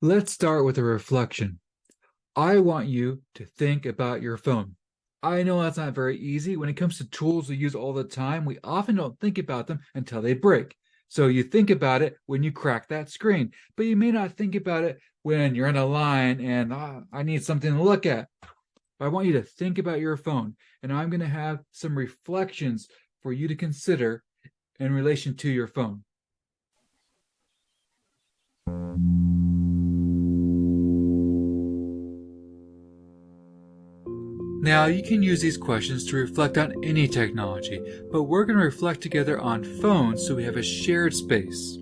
Let's start with a reflection. I want you to think about your phone. I know that's not very easy. When it comes to tools we use all the time, we often don't think about them until they break. So you think about it when you crack that screen, but you may not think about it when you're in a line and I need something to look at. I want you to think about your phone, and I'm going to have some reflections for you to consider in relation to your phone. Now, you can use these questions to reflect on any technology, but we're going to reflect together on phones so we have a shared space.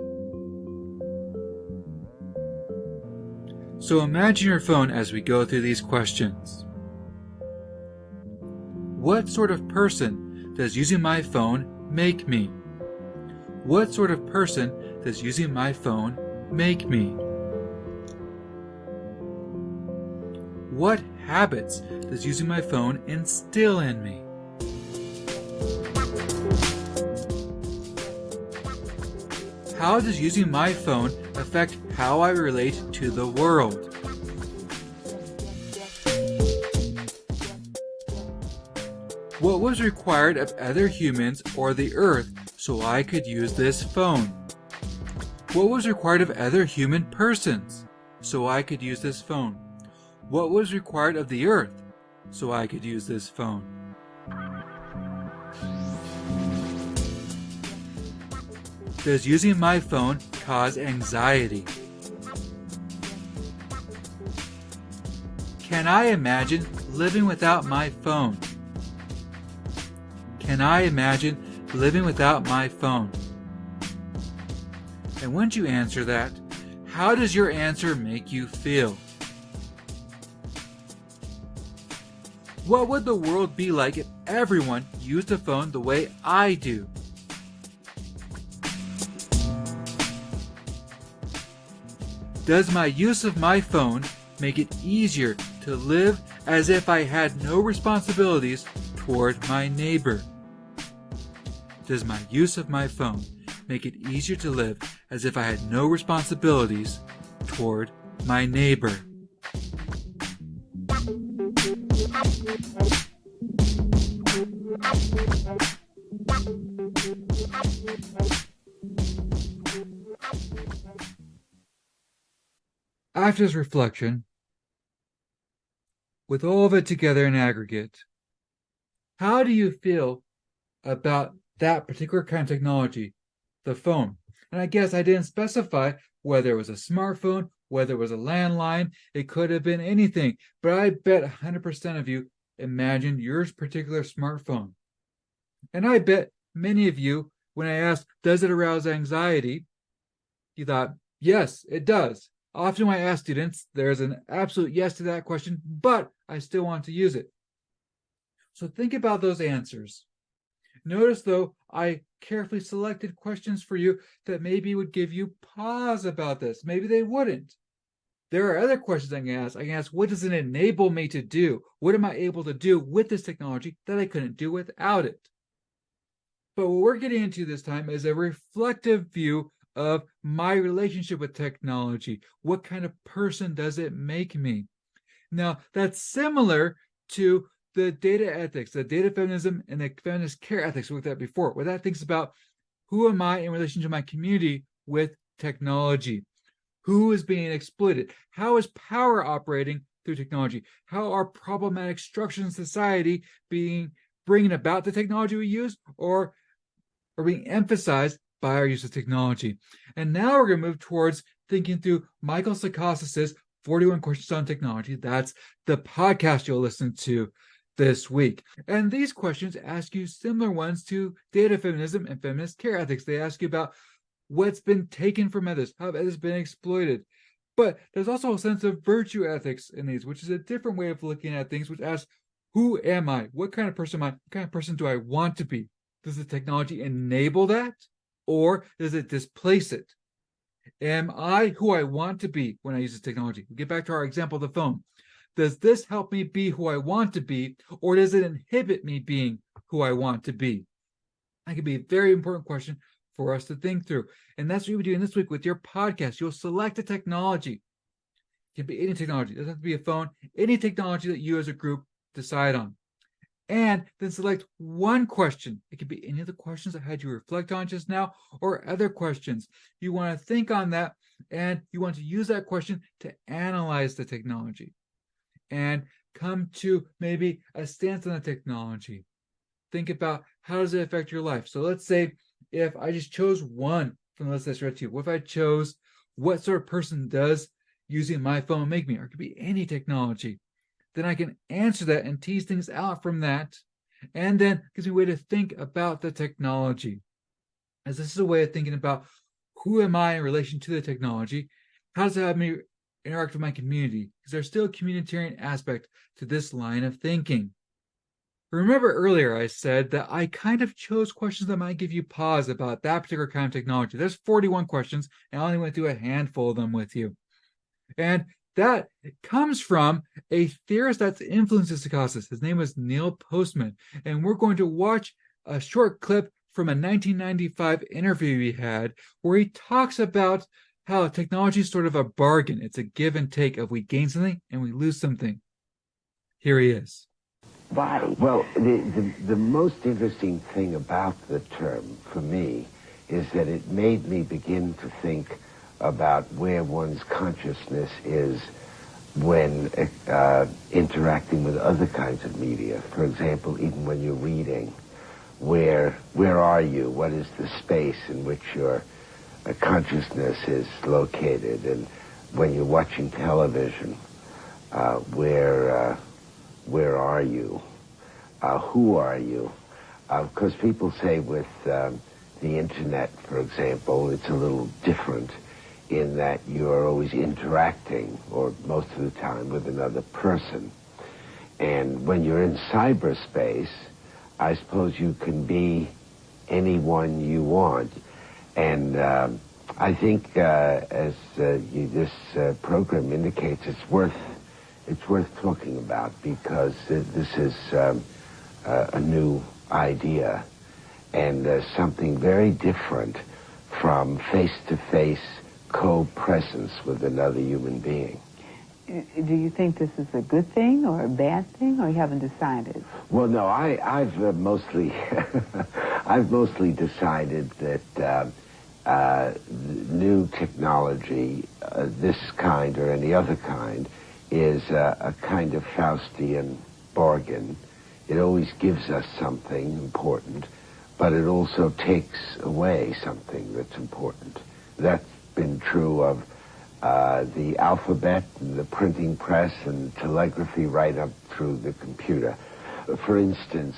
So imagine your phone as we go through these questions. What sort of person does using my phone make me? What sort of person does using my phone make me? What habits does using my phone instill in me? How does using my phone affect how I relate to the world? What was required of other humans or the earth so I could use this phone? What was required of other human persons so I could use this phone? What was required of the earth so I could use this phone? Does using my phone cause anxiety? Can I imagine living without my phone? Can I imagine living without my phone? And once you answer that, how does your answer make you feel? What would the world be like if everyone used a phone the way I do? Does my use of my phone make it easier to live as if I had no responsibilities toward my neighbor? Does my use of my phone make it easier to live as if I had no responsibilities toward my neighbor? After this reflection, with all of it together in aggregate, how do you feel about that particular kind of technology, the phone? And I guess I didn't specify whether it was a smartphone, whether it was a landline, it could have been anything. But I bet 100% of you imagined your particular smartphone. And I bet many of you, when I asked, does it arouse anxiety? You thought, yes, it does. Often when I ask students, there's an absolute yes to that question, but I still want to use it. So think about those answers. Notice, though, I carefully selected questions for you that maybe would give you pause about this. Maybe they wouldn't. There are other questions I can ask. I can ask, what does it enable me to do? What am I able to do with this technology that I couldn't do without it? But what we're getting into this time is a reflective view of my relationship with technology. What kind of person does it make me? Now, that's similar to the data ethics, the data feminism, and the feminist care ethics we looked at before, where that thinks about who am I in relation to my community with technology? Who is being exploited? How is power operating through technology? How are problematic structures in society bringing about the technology we use, or are being emphasized by our use of technology? And now we're going to move towards thinking through Michael Sakosis's 41 Questions on Technology. That's the podcast you'll listen to this week. And these questions ask you similar ones to data feminism and feminist care ethics. They ask you about what's been taken from others, how others been exploited. But there's also a sense of virtue ethics in these, which is a different way of looking at things, which asks, who am I? What kind of person am I? What kind of person do I want to be? Does the technology enable that, or does it displace it? Am I who I want to be when I use this technology? We get back to our example of the phone. Does this help me be who I want to be, or does it inhibit me being who I want to be? That could be a very important question for us to think through. And that's what you'll be doing this week with your podcast. You'll select a technology. can be any technology. It doesn't have to be a phone, any technology that you as a group decide on. And then select one question. It could be any of the questions I had you reflect on just now, or other questions. You want to think on that, and you want to use that question to analyze the technology and come to maybe a stance on the technology. Think about, how does it affect your life? So let's say if I just chose one from the list that's read to you, what if I chose, what sort of person does using my phone make me? Or it could be any technology. Then I can answer that and tease things out from that. And then gives me a way to think about the technology. As this is a way of thinking about, who am I in relation to the technology? How does it have me interact with my community? Because there's still a communitarian aspect to this line of thinking. Remember earlier I said that I kind of chose questions that might give you pause about that particular kind of technology. There's 41 questions, and I only went through a handful of them with you. And that comes from a theorist that's influenced psychosis. His name was Neil Postman. And we're going to watch a short clip from a 1995 interview he had where he talks about how technology is sort of a bargain. It's a give and take of we gain something and we lose something. Here he is. Body. Well, the most interesting thing about the term for me is that it made me begin to think about where one's consciousness is when interacting with other kinds of media. For example, even when you're reading, where are you? What is the space in which your consciousness is located? And when you're watching television, where are you? Who are you? Because people say with the internet, for example, it's a little different in that you're always interacting, or most of the time, with another person. And when you're in cyberspace, I suppose you can be anyone you want. And I think, as this program indicates, it's worth talking about, because this is a new idea and something very different from face-to-face co-presence with another human being. Do you think this is a good thing or a bad thing, or you haven't decided? Well, no, I've mostly I've mostly decided that new technology, this kind or any other kind, is a kind of Faustian bargain. It always gives us something important, but it also takes away something that's important. That's been true of the alphabet and the printing press and telegraphy right up through the computer. For instance,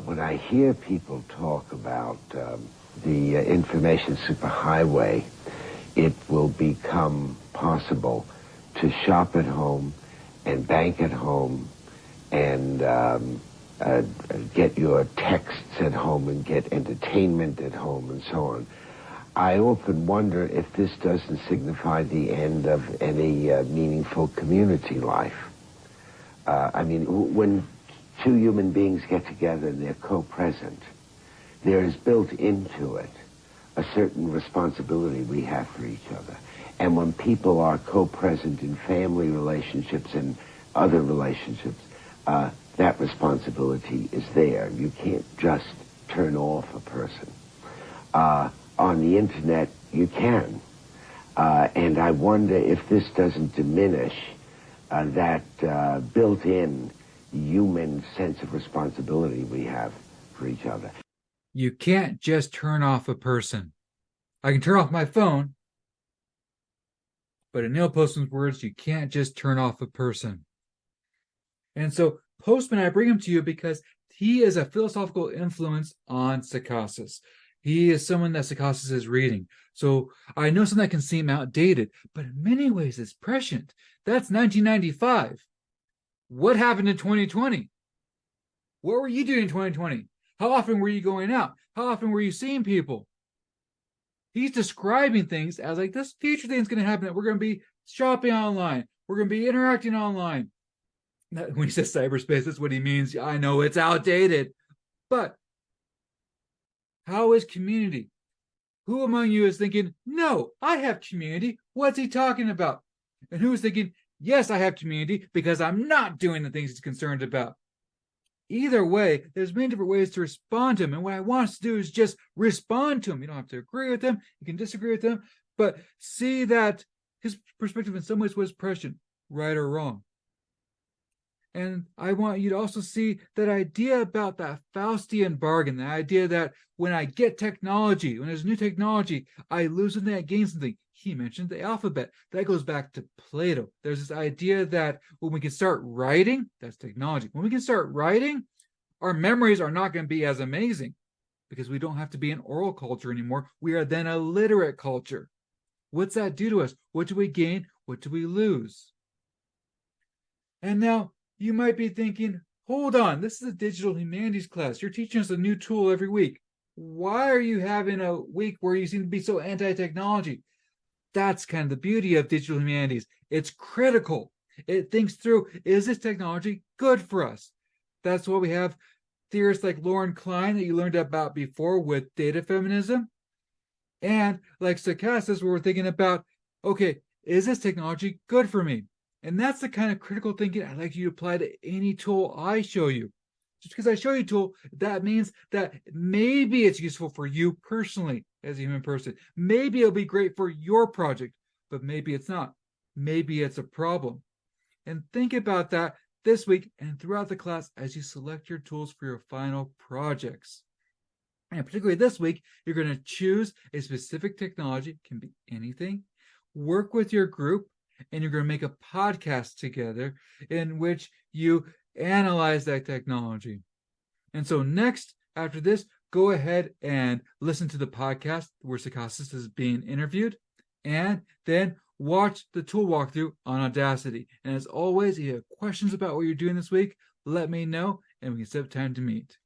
when I hear people talk about the information superhighway, it will become possible to shop at home and bank at home and get your texts at home and get entertainment at home and so on. I often wonder if this doesn't signify the end of any meaningful community life. I mean, when two human beings get together and they're co-present, there is built into it a certain responsibility we have for each other. And when people are co-present in family relationships and other relationships, that responsibility is there. You can't just turn off a person. On the internet, you can. And I wonder if this doesn't diminish that built-in human sense of responsibility we have for each other. You can't just turn off a person. I can turn off my phone, but in Neil Postman's words, you can't just turn off a person. And so Postman, I bring him to you because he is a philosophical influence on psychosis. He is someone that psychosis is reading. So I know something that can seem outdated, but in many ways it's prescient. That's 1995. What happened in 2020? What were you doing in 2020? How often were you going out? How often were you seeing people? He's describing things as like, this future thing's going to happen. We're going to be shopping online. We're going to be interacting online. When he says cyberspace, that's what he means. I know it's outdated. But how is community? Who among you is thinking, no, I have community? What's he talking about? And who's thinking, yes, I have community because I'm not doing the things he's concerned about? Either way, there's many different ways to respond to him. And what I want us to do is just respond to him. You don't have to agree with him. You can disagree with him, but see that his perspective in some ways was prescient, right or wrong. And I want you to also see that idea about that Faustian bargain, the idea that when I get technology, when there's new technology, I lose something, I gain something. He mentioned the alphabet. That goes back to Plato. There's this idea that when we can start writing, that's technology. When we can start writing, our memories are not going to be as amazing because we don't have to be an oral culture anymore. We are then a literate culture. What's that do to us? What do we gain? What do we lose? And now you might be thinking, hold on, this is a digital humanities class. You're teaching us a new tool every week. Why are you having a week where you seem to be so anti-technology? That's kind of the beauty of digital humanities. It's critical. It thinks through, is this technology good for us? That's why we have theorists like Lauren Klein that you learned about before with data feminism. And like stochastics, where we're thinking about, okay, is this technology good for me? And that's the kind of critical thinking I'd like you to apply to any tool I show you. Just because I show you a tool, that means that maybe it's useful for you personally as a human person. Maybe it'll be great for your project, but maybe it's not. Maybe it's a problem. And think about that this week and throughout the class as you select your tools for your final projects. And particularly this week, you're going to choose a specific technology, it can be anything, work with your group, and you're going to make a podcast together in which you analyze that technology. And so next, after this, go ahead and listen to the podcast where Stochastis is being interviewed, and then watch the tool walkthrough on Audacity. And as always, if you have questions about what you're doing this week, let me know, and we can set up time to meet.